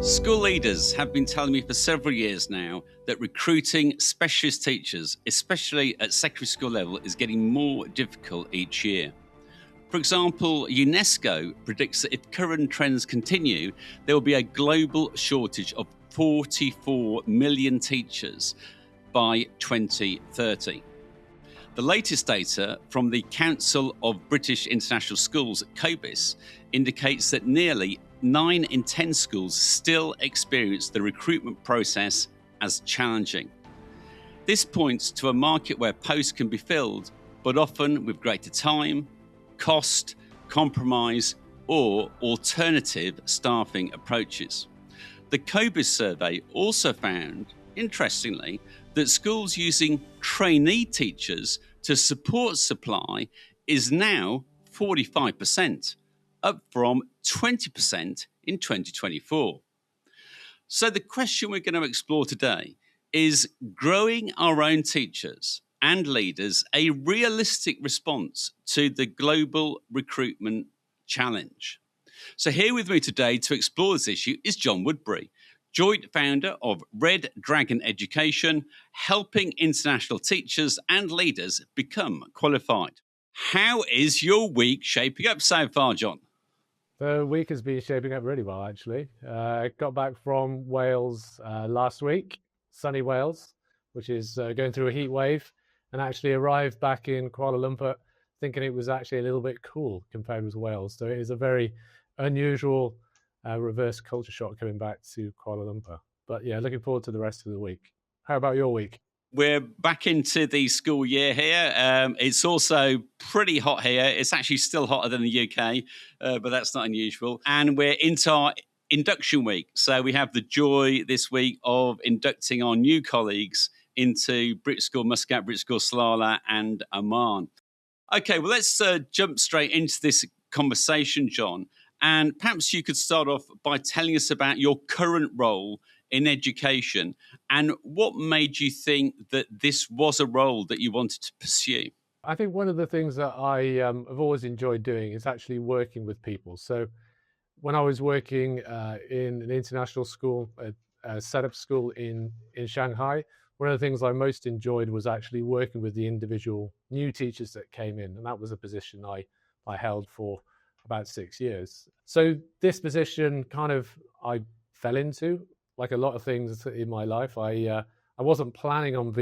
School leaders have been telling me for several years now that recruiting specialist teachers, especially at secondary school level, is getting more difficult each year. For example, UNESCO predicts that if current trends continue, there will be a global shortage of 44 million teachers by 2030. The latest data from the Council of British International Schools, COBIS, indicates that nearly 9 in 10 schools still experience the recruitment process as challenging. This points to a market where posts can be filled, but often with greater time, cost, compromise, or alternative staffing approaches. The COBIS survey also found, interestingly, that schools using trainee teachers to support supply is now 45%, up from 20% in 2024. So the question we're going to explore today is growing our own teachers and leaders a realistic response to the global recruitment challenge? So here with me today to explore this issue is John Woodberry, joint founder of Red Dragon Education, helping international teachers and leaders become qualified. How is your week shaping up so far, John? The week has been shaping up really well, actually. I got back from Wales last week, sunny Wales, which is going through a heat wave, and actually arrived back in Kuala Lumpur thinking it was actually a little bit cool compared with Wales. So it is a very unusual reverse culture shock coming back to Kuala Lumpur. But yeah, looking forward to the rest of the week. How about your week? We're back into the school year here. It's also pretty hot here. It's actually still hotter than the UK, but that's not unusual. And we're into our induction week. So we have the joy this week of inducting our new colleagues into British School Muscat, British School Salala, and Oman. Okay, well, let's jump straight into this conversation, John. And perhaps you could start off by telling us about your current role in education and what made you think that this was a role that you wanted to pursue. I think one of the things that I have always enjoyed doing is actually working with people. So when I was working in an international school, a setup school in Shanghai, one of the things I most enjoyed was actually working with the individual new teachers that came in. And that was a position I held for about 6 years. So this position I fell into, like a lot of things in my life. I wasn't planning on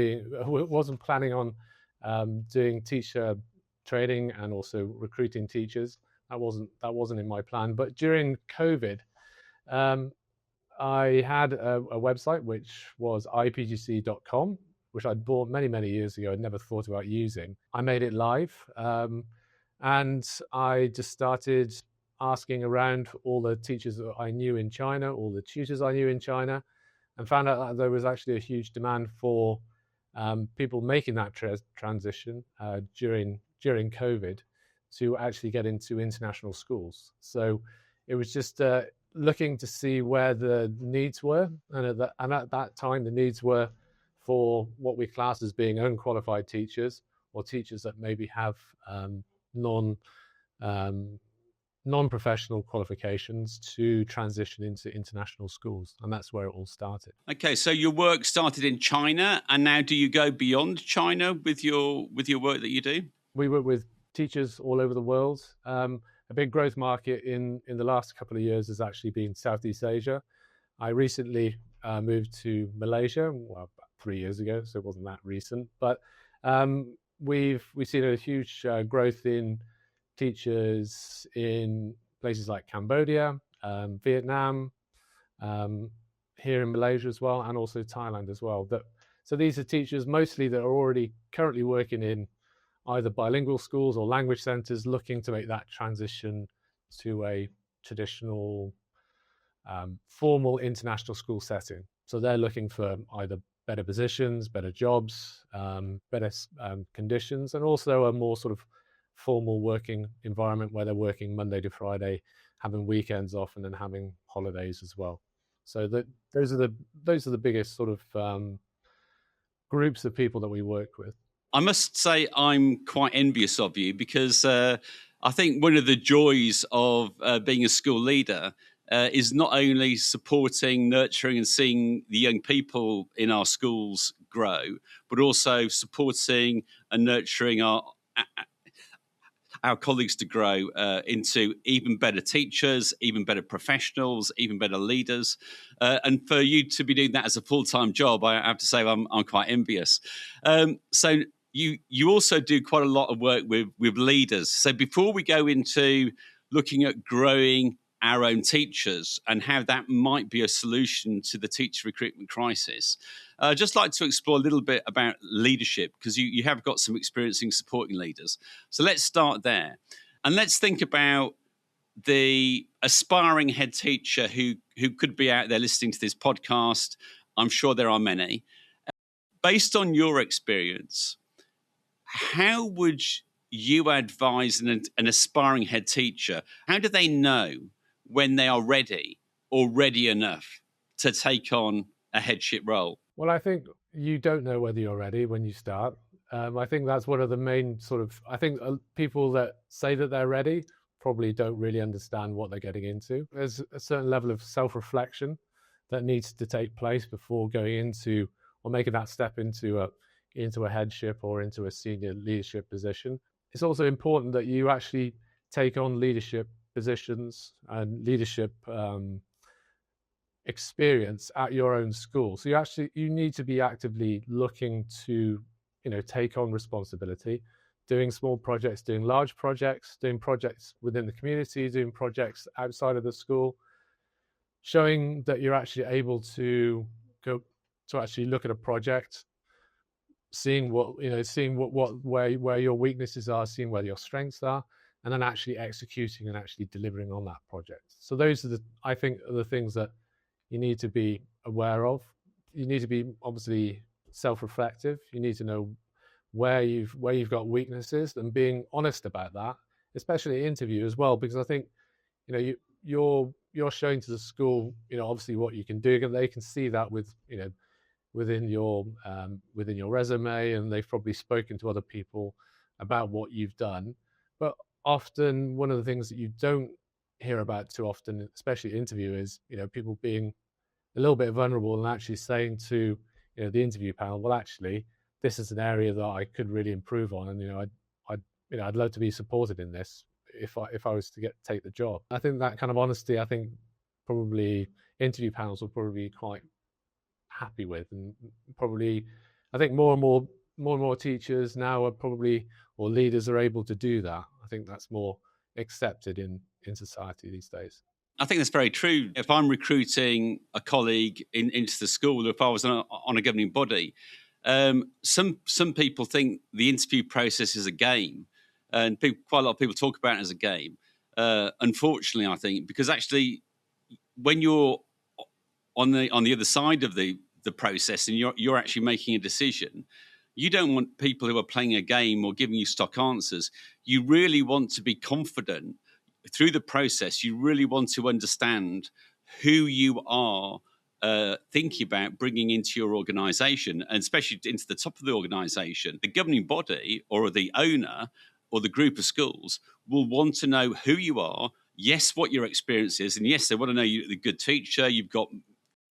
doing teacher training and also recruiting teachers. That wasn't in my plan. But during COVID, I had a website which was iPGCE.com, which I'd bought many years ago. I'd never thought about using. I made it live. And I just started asking around all the teachers that I knew in China, all the tutors I knew in China, and found out that there was actually a huge demand for people making that transition during COVID to actually get into international schools. So it was just looking to see where the needs were. And at that time, the needs were for what we class as being unqualified teachers or teachers that maybe have non-professional qualifications to transition into international schools, and that's where it all started. Okay, so your work started in China, and now do you go beyond China with your work that you do? We work with teachers all over the world. A big growth market in the last couple of years has actually been Southeast Asia. I recently moved to Malaysia, about 3 years ago, so it wasn't that recent, but we've seen a huge growth in teachers in places like Cambodia, Vietnam, here in Malaysia as well, and also Thailand as well. So these are teachers mostly that are already currently working in either bilingual schools or language centers, looking to make that transition to a traditional formal international school setting. So they're looking for either better positions, better jobs, better conditions, and also a more sort of formal working environment where they're working Monday to Friday, having weekends off, and then having holidays as well. So those are the biggest sort of groups of people that we work with. I must say I'm quite envious of you because I think one of the joys of being a school leader is not only supporting, nurturing, and seeing the young people in our schools grow, but also supporting and nurturing our colleagues to grow into even better teachers, even better professionals, even better leaders. And for you to be doing that as a full-time job, I have to say I'm quite envious. So you also do quite a lot of work with leaders. So before we go into looking at growing our own teachers and how that might be a solution to the teacher recruitment crisis, I'd just like to explore a little bit about leadership, because you have got some experience in supporting leaders. So let's start there. And let's think about the aspiring head teacher who could be out there listening to this podcast. I'm sure there are many. Based on your experience, how would you advise an aspiring head teacher? How do they know when they are ready or ready enough to take on a headship role? Well, I think you don't know whether you're ready when you start. I think that's one of the main I think people that say that they're ready probably don't really understand what they're getting into. There's a certain level of self-reflection that needs to take place before going into or making that step into a headship or into a senior leadership position. It's also important that you actually take on leadership positions and leadership experience at your own school. So you need to be actively looking to, take on responsibility, doing small projects, doing large projects, doing projects within the community, doing projects outside of the school, showing that you're actually able to go to actually look at a project, seeing where your weaknesses are, seeing where your strengths are, and then actually executing and actually delivering on that project. So those are I think are the things that you need to be aware of. You need to be obviously self-reflective. You need to know where you've got weaknesses and being honest about that, especially interview as well, because I think you're showing to the school obviously what you can do, and they can see that within your resume, and they've probably spoken to other people about what you've done. But often one of the things that you don't hear about too often, especially interview, is people being a little bit vulnerable and actually saying to the interview panel, well, actually, this is an area that I could really improve on, and I'd love to be supported in this if I was to take the job. I think that kind of honesty, I think probably interview panels will probably be quite happy with, and probably I think more and more teachers now are probably, or leaders are able to do that. I think that's more accepted in society these days. I think that's very true. If I'm recruiting a colleague into the school, or if I was on a governing body, some people think the interview process is a game, and quite a lot of people talk about it as a game. Unfortunately, I think, because actually, when you're on the other side of the process and you're actually making a decision, you don't want people who are playing a game or giving you stock answers. You really want to be confident through the process. You really want to understand who you are thinking about bringing into your organization, and especially into the top of the organization. The governing body or the owner or the group of schools will want to know who you are, yes, what your experience is, and yes, they want to know you're the good teacher, you've got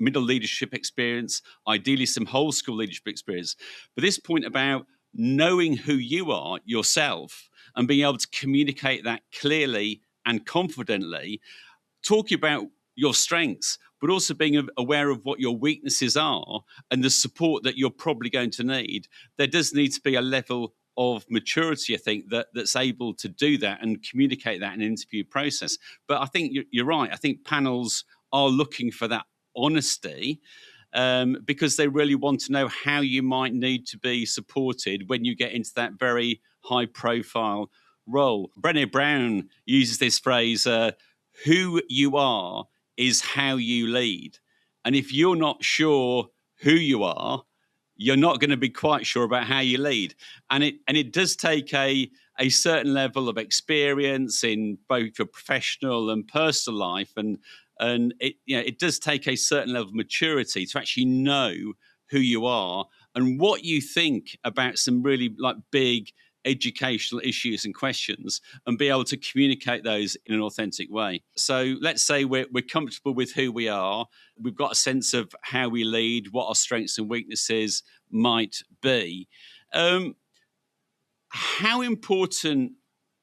middle leadership experience, ideally some whole school leadership experience. But this point about knowing who you are yourself and being able to communicate that clearly and confidently, talking about your strengths, but also being aware of what your weaknesses are and the support that you're probably going to need. There does need to be a level of maturity, I think, that's able to do that and communicate that in an interview process. But I think you're right. I think panels are looking for that honesty because they really want to know how you might need to be supported when you get into that very high profile role. Brené Brown uses this phrase, who you are is how you lead. And if you're not sure who you are, you're not going to be quite sure about how you lead. And it does take a certain level of experience in both your professional and personal life, and it does take a certain level of maturity to actually know who you are and what you think about some really big educational issues and questions and be able to communicate those in an authentic way. So let's say we're comfortable with who we are. We've got a sense of how we lead, what our strengths and weaknesses might be. How important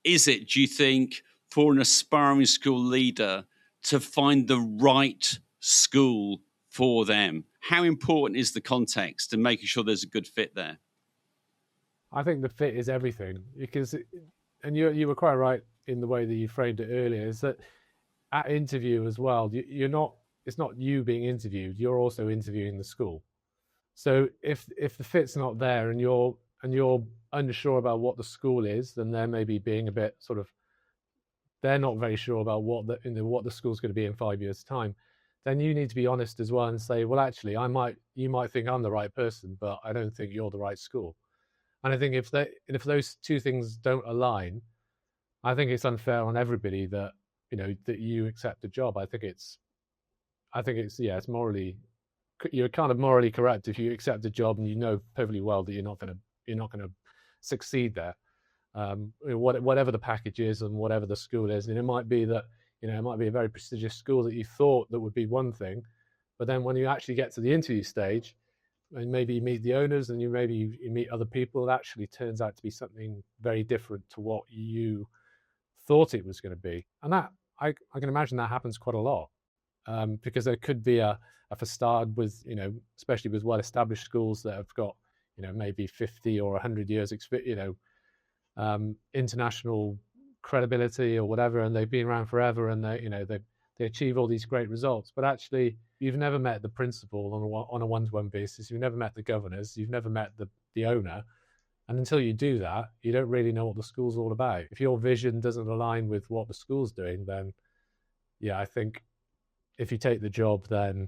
is it, do you think, for an aspiring school leader to find the right school for them? How important is the context and making sure there's a good fit there? I think the fit is everything, because, and you were quite right in the way that you framed it earlier, is that at interview as well, it's not you being interviewed, you're also interviewing the school. So if the fit's not there and you're unsure about what the school is, then they're maybe being a bit sort of, they're not very sure about what the school's going to be in 5 years' time. Then you need to be honest as well and say, well, actually, you might think I'm the right person, but I don't think you're the right school. And I think if those two things don't align, I think it's unfair on everybody that you accept a job. I think it's it's morally, you're kind of morally correct if you accept a job and you know perfectly well that you're not going to succeed there. Whatever the package is and whatever the school is, and it might be that it might be a very prestigious school that you thought that would be one thing, but then when you actually get to the interview stage and maybe you meet the owners and you meet other people, it actually turns out to be something very different to what you thought it was going to be. And that I can imagine that happens quite a lot, because there could be a facade with especially with well-established schools that have got maybe 50 or 100 years international credibility or whatever, and they've been around forever, and they achieve all these great results. But actually, you've never met the principal on a one-to-one basis. You've never met the governors. You've never met the owner. And until you do that, you don't really know what the school's all about. If your vision doesn't align with what the school's doing, then I think if you take the job, then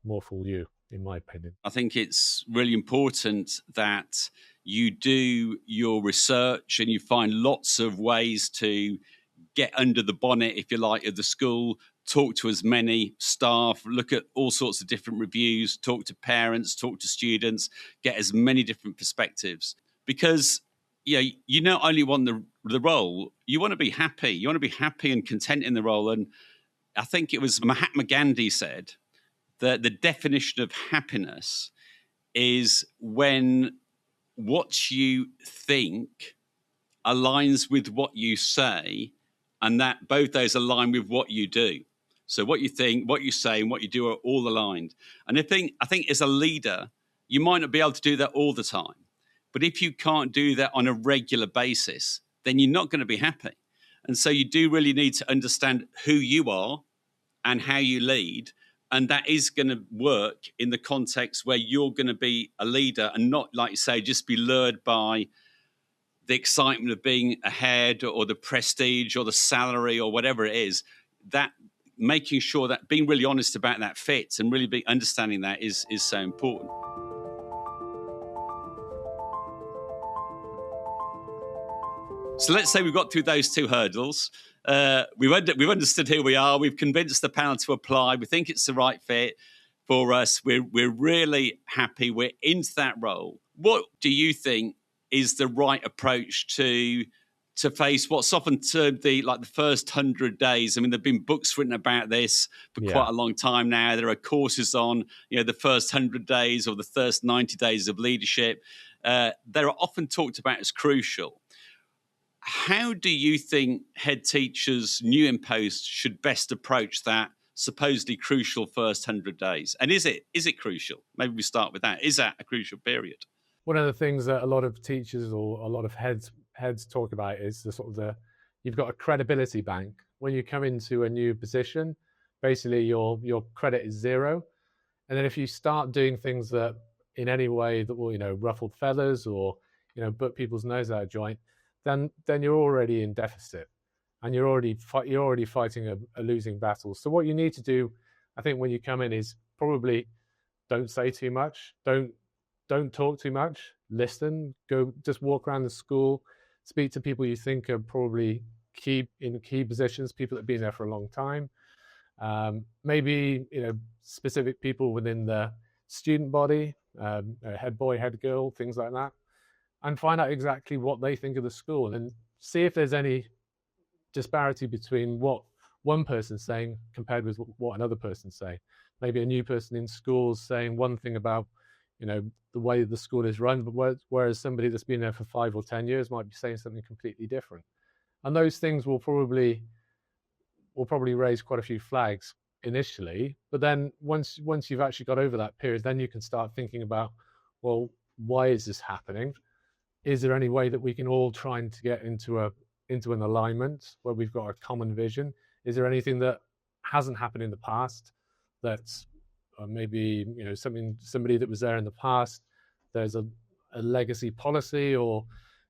more fool you, in my opinion. I think it's really important that you do your research and you find lots of ways to get under the bonnet, if you like, of the school, talk to as many staff, look at all sorts of different reviews, talk to parents, talk to students, get as many different perspectives. Because you not only want the role, you want to be happy. You want to be happy and content in the role. And I think it was Mahatma Gandhi said that the definition of happiness is when what you think aligns with what you say, and that both those align with what you do. So what you think, what you say, and what you do are all aligned. And I think as a leader, you might not be able to do that all the time. But if you can't do that on a regular basis, then you're not going to be happy. And so you do really need to understand who you are and how you lead. And that is going to work in the context where you're going to be a leader and not, like you say, just be lured by the excitement of being ahead or the prestige or the salary or whatever it is. That making sure that being really honest about that fit and really be understanding that is so important. So let's say we've got through those two hurdles. We've understood who we are. We've convinced the panel to apply. We think it's the right fit for us. We're really happy. We're into that role. What do you think is the right approach to face what's often termed the first 100 days? I mean, there've been books written about this for quite a long time now. There are courses on the first 100 days or the first 90 days of leadership. They're often talked about as crucial. How do you think head teachers new in post should best approach that supposedly crucial first 100 days? And is it crucial? Maybe we start with that. Is that a crucial period? One of the things that a lot of teachers or a lot of heads talk about is you've got a credibility bank. When you come into a new position, basically your credit is zero. And then if you start doing things that in any way that will ruffled feathers or put people's nose out of joint, then you're already in deficit, and you're already fighting a losing battle. So what you need to do, I think, when you come in is probably don't say too much, don't talk too much, listen, go just walk around the school, speak to people you think are probably key positions, people that have been there for a long time, maybe specific people within the student body, head boy, head girl, things like that. and find out exactly what they think of the school, and see if there's any disparity between what one person's saying compared with what another person's saying. Maybe a new person in schools saying one thing about, the way the school is run, but whereas somebody that's been there for 5 or 10 years might be saying something completely different. And those things will probably raise quite a few flags initially, but then once you've actually got over that period, then you can start thinking about, well, why is this happening? Is there any way that we can all try to get into an alignment where we've got a common vision? Is there anything that hasn't happened in the past that's maybe somebody that was there in the past, there's a legacy policy, or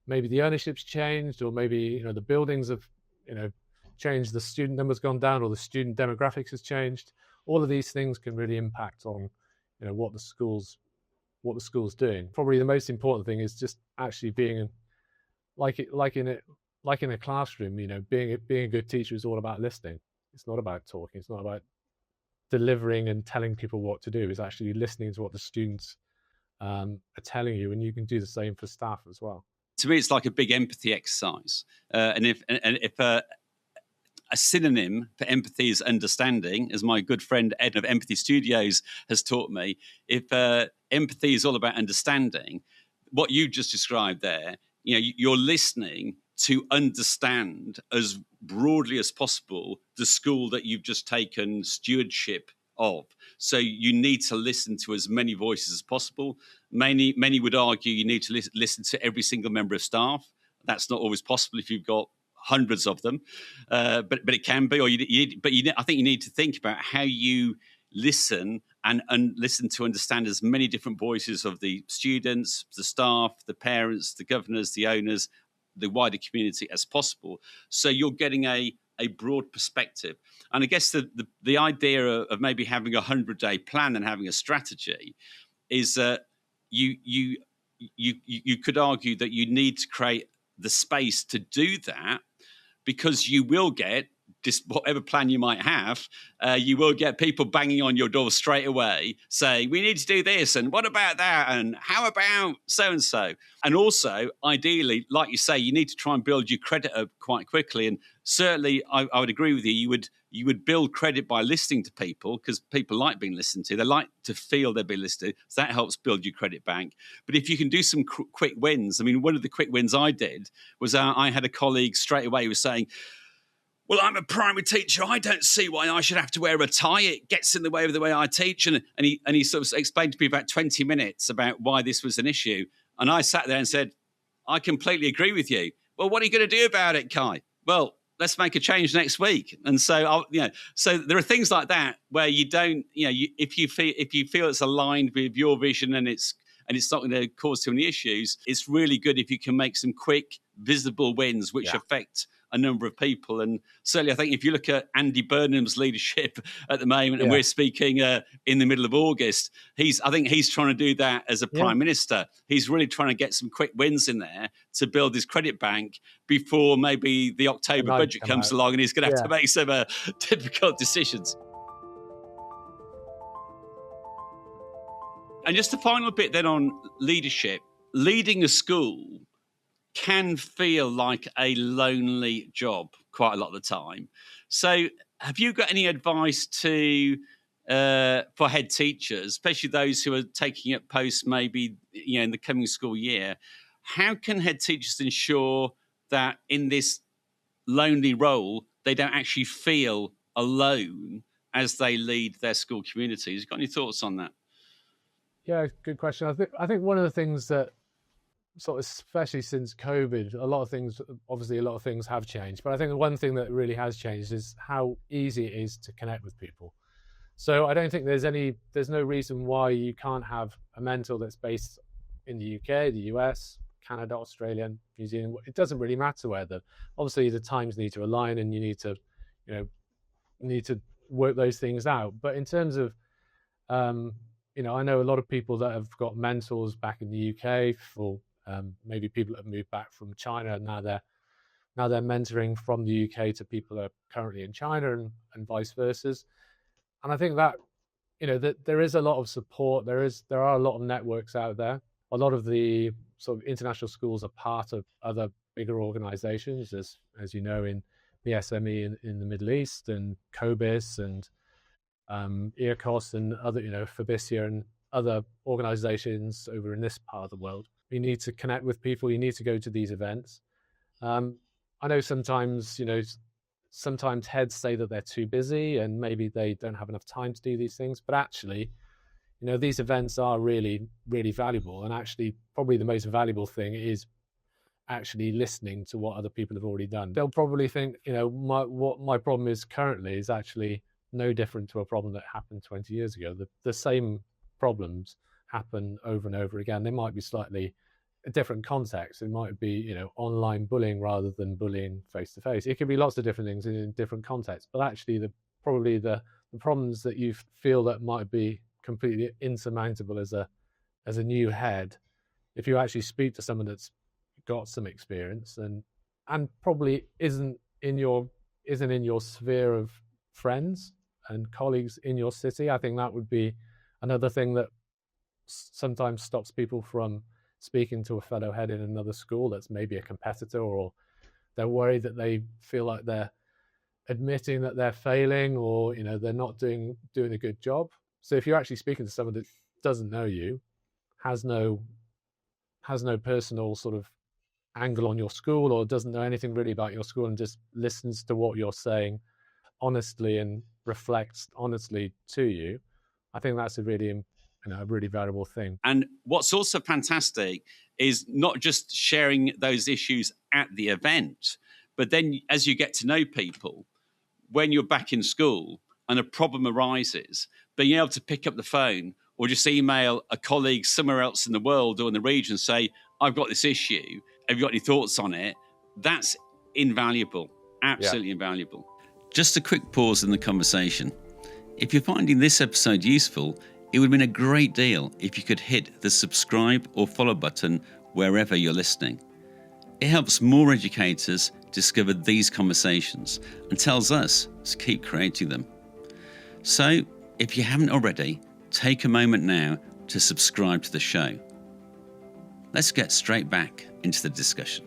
maybe the ownership's changed, or maybe the buildings have changed, the student number's gone down, or the student demographics has changed. All of these things can really impact on what the school's doing. Probably the most important thing is just actually being like in a classroom. Being a good teacher is all about listening. It's not about talking. It's not about delivering and telling people what to do. It's actually listening to what the students are telling you, and you can do the same for staff as well. To me, it's like a big empathy exercise, and if a synonym for empathy is understanding, as my good friend Ed of Empathy Studios has taught me. If empathy is all about understanding, what you just described there, you're listening to understand as broadly as possible the school that you've just taken stewardship of. So you need to listen to as many voices as possible. Many would argue you need to listen to every single member of staff. That's not always possible if you've got hundreds of them, but it can be. I think you need to think about how you listen and listen to understand as many different voices of the students, the staff, the parents, the governors, the owners, the wider community as possible. So you're getting a broad perspective. And I guess the idea of maybe having a 100-day plan and having a strategy is that you could argue that you need to create the space to do that, because you will get, whatever plan you might have, you will get people banging on your door straight away saying, we need to do this, and what about that, and how about so-and-so? And also, ideally, like you say, you need to try and build your credit up quite quickly. And certainly, I would agree with you. You would build credit by listening to people, because people like being listened to. They like to feel they're being listened to. So that helps build your credit bank. But if you can do some quick wins, I mean, one of the quick wins I did was I had a colleague straight away who was saying, well, I'm a primary teacher. I don't see why I should have to wear a tie. It gets in the way of the way I teach. And he sort of explained to me about 20 minutes about why this was an issue. And I sat there and said, I completely agree with you. Well, what are you going to do about it, Kai? Well, let's make a change next week. And so, so there are things like that where you don't, if you feel it's aligned with your vision and it's not going to cause too many issues, it's really good if you can make some quick, visible wins which affect a number of people. And certainly, I think if you look at Andy Burnham's leadership at the moment, and we're speaking in the middle of August, I think he's trying to do that as a prime minister. He's really trying to get some quick wins in there to build his credit bank before maybe the October budget comes along, and he's going to have to make some difficult decisions. And just the final bit then on leadership, leading a school can feel like a lonely job quite a lot of the time. So have you got any advice for head teachers, especially those who are taking up posts maybe in the coming school year? How can head teachers ensure that in this lonely role, they don't actually feel alone as they lead their school communities? Got any thoughts on that? Yeah, good question. I think one of the things that sort of, especially since COVID, a lot of things have changed. But I think the one thing that really has changed is how easy it is to connect with people. So I don't think there's no reason why you can't have a mentor that's based in the UK, the US, Canada, Australia, New Zealand. It doesn't really matter where. Obviously the times need to align, and you need to work those things out. But in terms of I know a lot of people that have got mentors back in the UK, for maybe people that have moved back from China, and now they're mentoring from the UK to people that are currently in China, and vice versa. And I think that that there is a lot of support. There are a lot of networks out there. a lot of the sort of international schools are part of other bigger organizations, as you know, in the SME in the Middle East, and COBIS and EACOS and other, Fabicia and other organizations over in this part of the world. You need to connect with people. You need to go to these events. I know sometimes, sometimes heads say that they're too busy and maybe they don't have enough time to do these things, but actually, these events are really, really valuable. And actually, probably the most valuable thing is actually listening to what other people have already done. They'll probably think, what my problem is currently is actually no different to a problem that happened 20 years ago. The same problems happen over and over again. They might be slightly a different context. It might be, online bullying rather than bullying face to face. It could be lots of different things in different contexts, but actually probably the problems that you feel that might be completely insurmountable as a new head, if you actually speak to someone that's got some experience and probably isn't in your sphere of friends and colleagues in your city, I think that would be another thing that sometimes stops people from speaking to a fellow head in another school that's maybe a competitor, or they're worried that they feel like they're admitting that they're failing, or they're not doing a good job. So if you're actually speaking to someone that doesn't know you, has no personal sort of angle on your school, or doesn't know anything really about your school, and just listens to what you're saying honestly and reflects honestly to you, I think that's a really valuable thing. And what's also fantastic is not just sharing those issues at the event, but then as you get to know people, when you're back in school and a problem arises, being able to pick up the phone or just email a colleague somewhere else in the world or in the region, say, I've got this issue, have you got any thoughts on it? That's invaluable, absolutely invaluable. Just a quick pause in the conversation. If you're finding this episode useful, it would mean a great deal if you could hit the subscribe or follow button wherever you're listening. It helps more educators discover these conversations and tells us to keep creating them. So, if you haven't already, take a moment now to subscribe to the show. Let's get straight back into the discussion.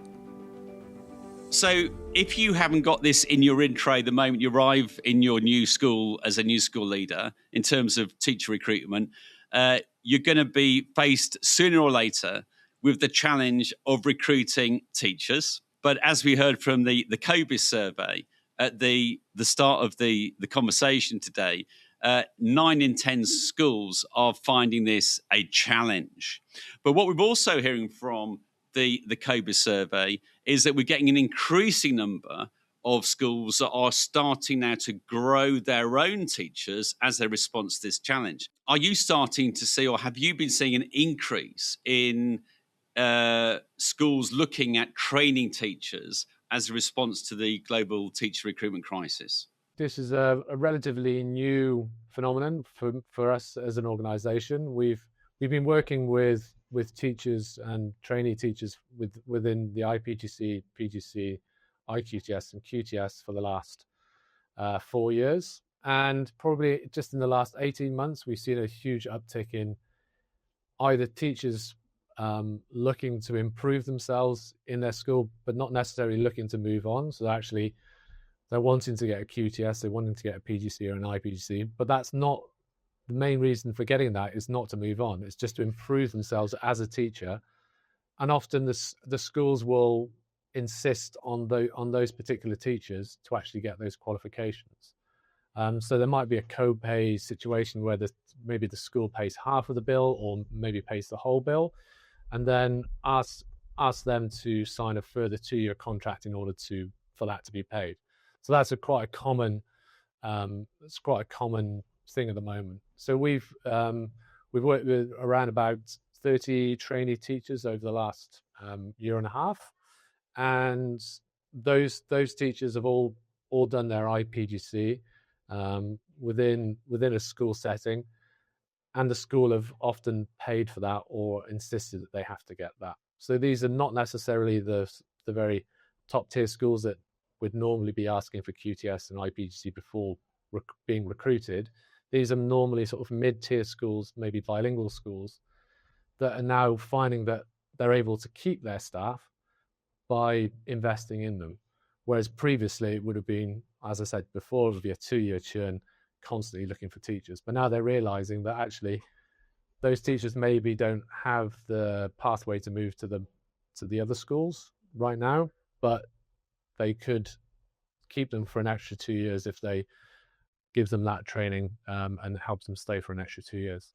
So, if you haven't got this in your intro the moment you arrive in your new school as a new school leader, in terms of teacher recruitment, you're going to be faced sooner or later with the challenge of recruiting teachers. But as we heard from the COBIS survey at the start of the conversation today, 9 in 10 schools are finding this a challenge. But what we're also hearing from the COBIS survey is that we're getting an increasing number of schools that are starting now to grow their own teachers as a response to this challenge. Are you starting to see, or have you been seeing an increase in schools looking at training teachers as a response to the global teacher recruitment crisis? This is a relatively new phenomenon for us as an organization. We've been working with teachers and trainee teachers within the iPGCE, PGCE, iQTS and QTS for the last 4 years. And probably just in the last 18 months, we've seen a huge uptick in either teachers looking to improve themselves in their school, but not necessarily looking to move on. So actually, they're wanting to get a QTS, they're wanting to get a PGC or an iPGC, but that's not the main reason for getting that. Is not to move on. It's just to improve themselves as a teacher. And often the schools will insist on those particular teachers to actually get those qualifications. So there might be a co-pay situation where maybe the school pays half of the bill, or maybe pays the whole bill, and then ask them to sign a further 2-year contract in order for that to be paid. So that's quite a common thing at the moment. So we've worked with around about 30 trainee teachers over the last year and a half, and those teachers have all done their iPGC within a school setting, and the school have often paid for that or insisted that they have to get that. So these are not necessarily the very top tier schools that would normally be asking for QTS and iPGC before being recruited. These are normally sort of mid-tier schools, maybe bilingual schools, that are now finding that they're able to keep their staff by investing in them. Whereas previously it would have been, as I said before, it would be a 2-year churn, constantly looking for teachers. But now they're realizing that actually those teachers maybe don't have the pathway to move to the other schools right now, but they could keep them for an extra 2 years if they give them that training and help them stay for an extra 2 years.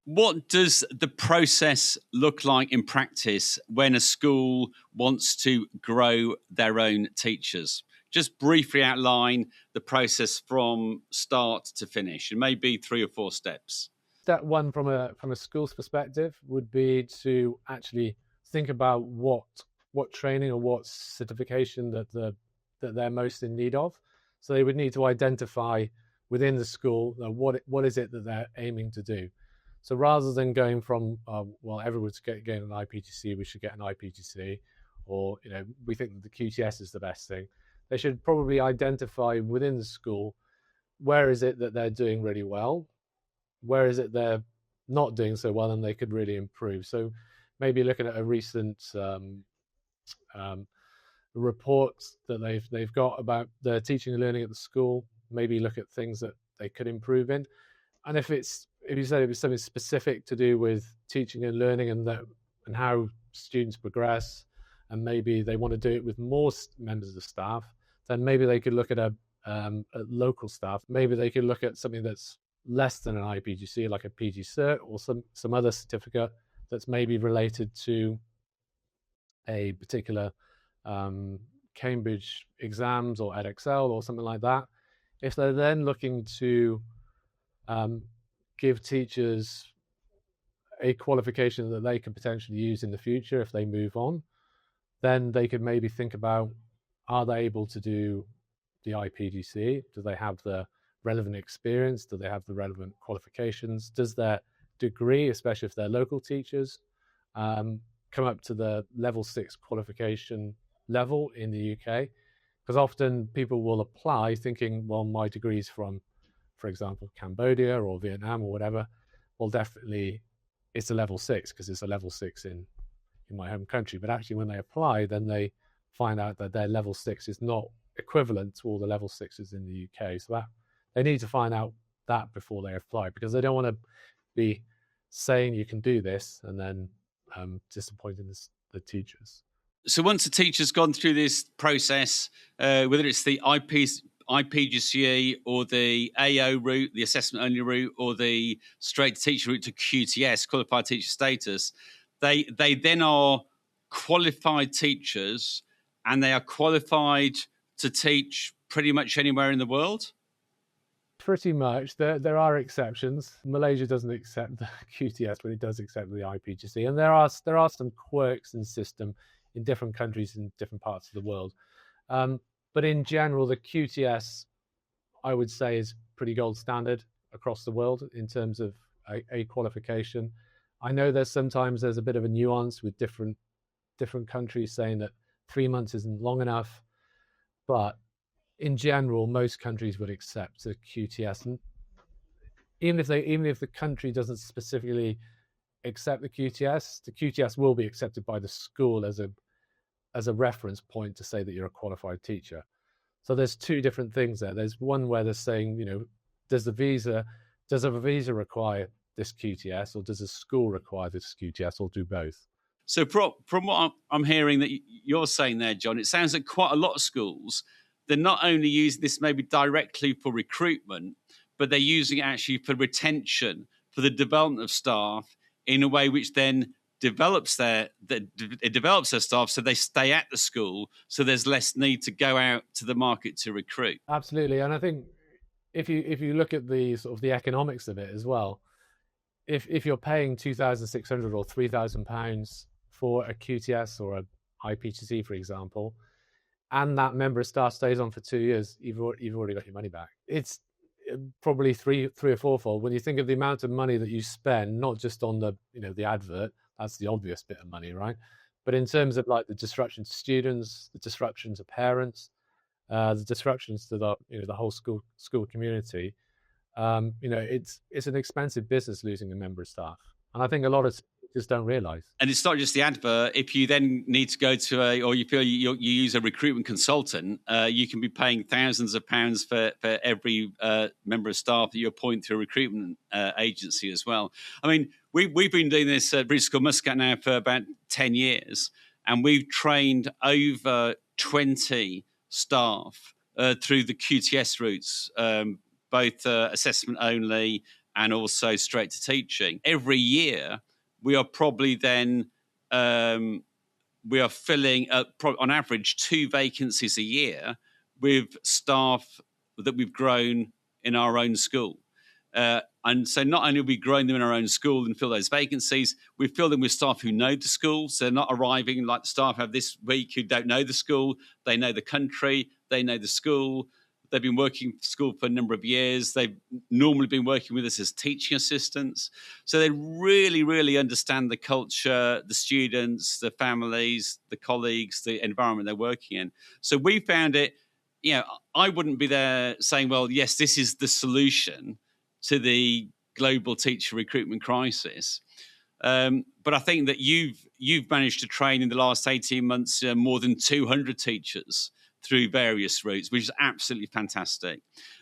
What does the process look like in practice when a school wants to grow their own teachers? Just briefly outline the process from start to finish, and maybe 3 or 4 steps. Step one from a school's perspective would be to actually think about what training or what certification that they're most in need of. So they would need to identify within the school what is it that they're aiming to do. So rather than going from well, everyone's getting an iPGCE, we should get an iPGCE, or we think that the QTS is the best thing, they should probably identify within the school where is it that they're doing really well, where is it they're not doing so well, and they could really improve. So maybe looking at a recent reports that they've got about the teaching and learning at the school, maybe look at things that they could improve in. And if you said it was something specific to do with teaching and learning and how students progress, and maybe they want to do it with more members of staff, then maybe they could look at local staff. Maybe they could look at something that's less than an iPGCE, like a PG Cert or some other certificate that's maybe related to a particular Cambridge exams or EdXL or something like that. If they're then looking to give teachers a qualification that they can potentially use in the future if they move on, then they could maybe think about, are they able to do the iPGCE? Do they have the relevant experience? Do they have the relevant qualifications? Does their degree, especially if they're local teachers, come up to the level 6 qualification level in the UK? Because often people will apply thinking, well, my degree's from, for example, Cambodia or Vietnam or whatever. Well, definitely it's a level 6 because it's a level 6 in my home country. But actually when they apply, then they find out that their level 6 is not equivalent to all the level 6s in the UK. So that they need to find out that before they apply, because they don't want to be saying you can do this and then disappointing the teachers. So once a teacher's gone through this process, whether it's the iPGCE or the AO route, the assessment only route, or the straight to teacher route to QTS, qualified teacher status, they then are qualified teachers, and they are qualified to teach pretty much anywhere in the world? Pretty much. There are exceptions. Malaysia doesn't accept the QTS, but it does accept the iPGCE. And there are some quirks in system in different countries in different parts of the world. But in general, the QTS, I would say, is pretty gold standard across the world in terms of a qualification. I know there's a bit of a nuance with different countries saying that 3 months isn't long enough, but in general, most countries would accept a QTS. And even if the country doesn't specifically accept the QTS will be accepted by the school as a reference point to say that you're a qualified teacher. So there's two different things there. There's one where they're saying, does a visa require this QTS, or does a school require this QTS, or do both? So from what I'm hearing that you're saying there, John, it sounds like quite a lot of schools, they're not only using this maybe directly for recruitment, but they're using it actually for retention, for the development of staff in a way which then develops their staff so they stay at the school, so there's less need to go out to the market to recruit. Absolutely. And I think if you look at the sort of the economics of it as well, if you're paying £2,600 or £3,000 for a QTS or a iPGCE, for example, and that member of staff stays on for 2 years, you've already got your money back. It's probably three or fourfold when you think of the amount of money that you spend, not just on the advert. That's the obvious bit of money, right? But in terms of like the disruption to students, the disruption to parents, the disruptions to the whole school community, it's an expensive business losing a member of staff. And I think a lot of just don't realise. And it's not just the advert. If you then need to go to or you feel you use a recruitment consultant, you can be paying thousands of pounds for every member of staff that you appoint through a recruitment agency as well. I mean, we've been doing this at British School Muscat now for about 10 years, and we've trained over 20 staff through the QTS routes, both assessment only and also straight to teaching. Every year, we are probably then we are filling on average 2 vacancies a year with staff that we've grown in our own school. And so not only have we grown them in our own school and fill those vacancies, we fill them with staff who know the school. So they're not arriving like the staff have this week who don't know the school. They know the country, they know the school. They've been working for school for a number of years. They've normally been working with us as teaching assistants. So they really, really understand the culture, the students, the families, the colleagues, the environment they're working in. So we found it, I wouldn't be there saying, well, yes, this is the solution to the global teacher recruitment crisis. But I think that you've managed to train in the last 18 months more than 200 teachers through various routes, which is absolutely fantastic.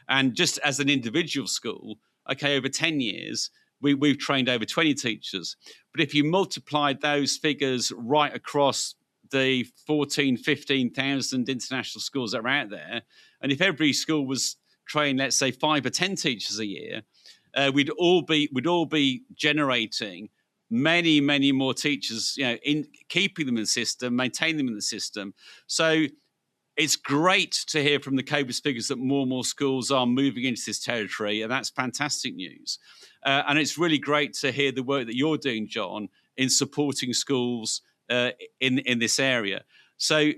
And just as an individual school, over 10 years, we've trained over 20 teachers. But if you multiplied those figures right across the 14, 15,000 international schools that are out there, and if every school was trained, let's say 5 or 10 teachers a year, we'd all be generating many, many more teachers, in keeping them in the system, maintaining them in the system. So it's great to hear from the COBIS figures that more and more schools are moving into this territory, and that's fantastic news. And it's really great to hear the work that you're doing, John, in supporting schools in this area. So,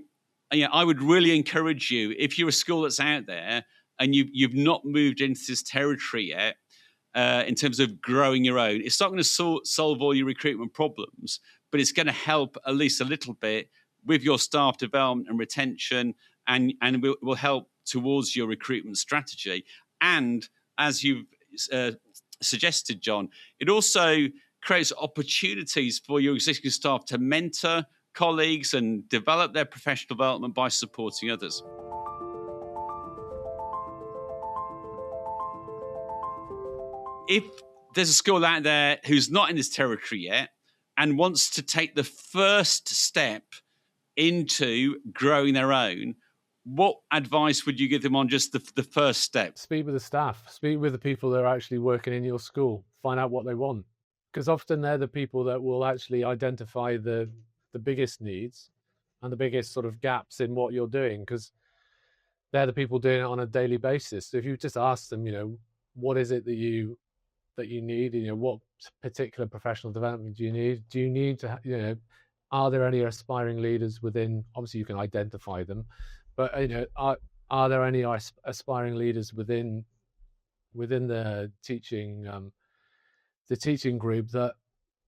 I would really encourage you, if you're a school that's out there and you've not moved into this territory yet, in terms of growing your own, it's not going to solve all your recruitment problems, but it's going to help at least a little bit with your staff development and retention, and will help towards your recruitment strategy. And as you've suggested, John, it also creates opportunities for your existing staff to mentor colleagues and develop their professional development by supporting others. If there's a school out there who's not in this territory yet and wants to take the first step into growing their own, what advice would you give them on just the first step? Speak with the staff, speak with the people that are actually working in your school, find out what they want. Because often they're the people that will actually identify the biggest needs and the biggest sort of gaps in what you're doing, because they're the people doing it on a daily basis. So if you just ask them, what is it that you need, what particular professional development do you need? Do you need to, are there any aspiring leaders within? Obviously, you can identify them, but are there any aspiring leaders within the teaching group that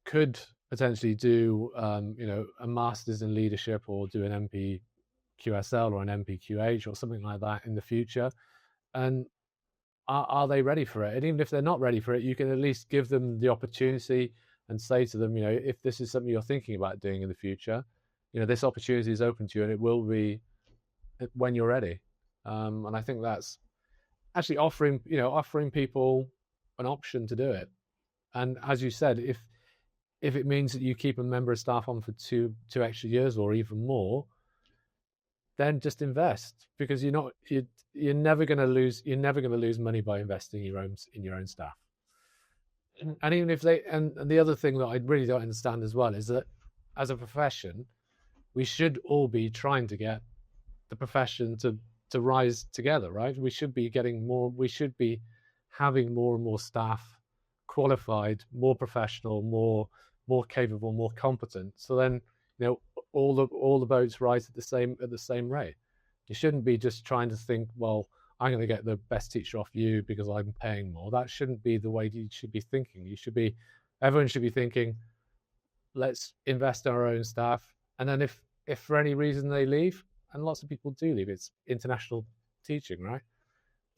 could potentially do a master's in leadership or do an MPQSL or an MPQH or something like that in the future? And are they ready for it? And even if they're not ready for it, you can at least give them the opportunity and say to them, if this is something you're thinking about doing in the future, this opportunity is open to you, and it will be when you're ready. And I think that's actually offering people an option to do it. And as you said, if it means that you keep a member of staff on for two extra years or even more, then just invest, because you're never going to lose money by investing in your own staff. And even if and the other thing that I really don't understand as well is that as a profession, we should all be trying to get the profession to rise together, right? We should be having more and more staff qualified, more professional, more capable, more competent. So then, all the boats rise at the same rate. You shouldn't be just trying to think, well, I'm going to get the best teacher off you because I'm paying more. That shouldn't be the way you should be thinking. Everyone should be thinking, let's invest in our own staff. And then if for any reason they leave, and lots of people do leave, it's international teaching, right?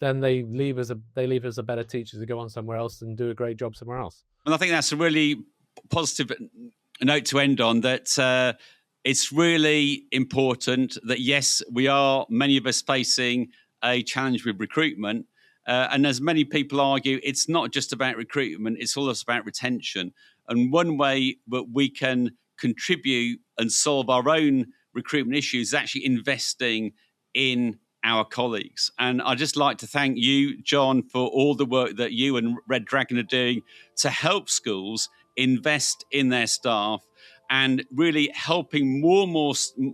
Then they leave as a better teacher to go on somewhere else and do a great job somewhere else. And I think that's a really positive note to end on, that it's really important that, yes, many of us facing a challenge with recruitment. And as many people argue, it's not just about recruitment, it's also about retention. And one way that we can contribute and solve our own recruitment issues is actually investing in our colleagues. And I'd just like to thank you, John, for all the work that you and Red Dragon are doing to help schools invest in their staff and really helping more and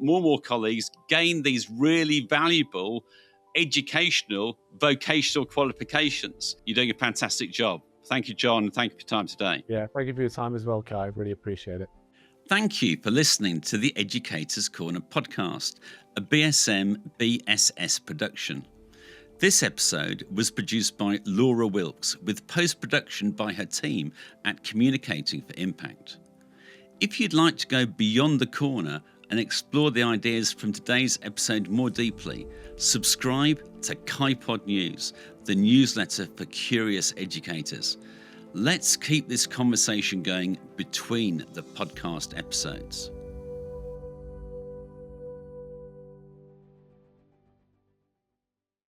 more colleagues gain these really valuable educational, vocational qualifications. You're doing a fantastic job. Thank you, John, and thank you for your time today. Yeah, thank you for your time as well, Kai. I really appreciate it. Thank you for listening to the Educators Corner podcast, a BSM BSS production. This episode was produced by Laura Wilkes with post-production by her team at Communicating for Impact. If you'd like to go beyond the corner and explore the ideas from today's episode more deeply, subscribe to KaiPod News, the newsletter for curious educators. Let's keep this conversation going between the podcast episodes.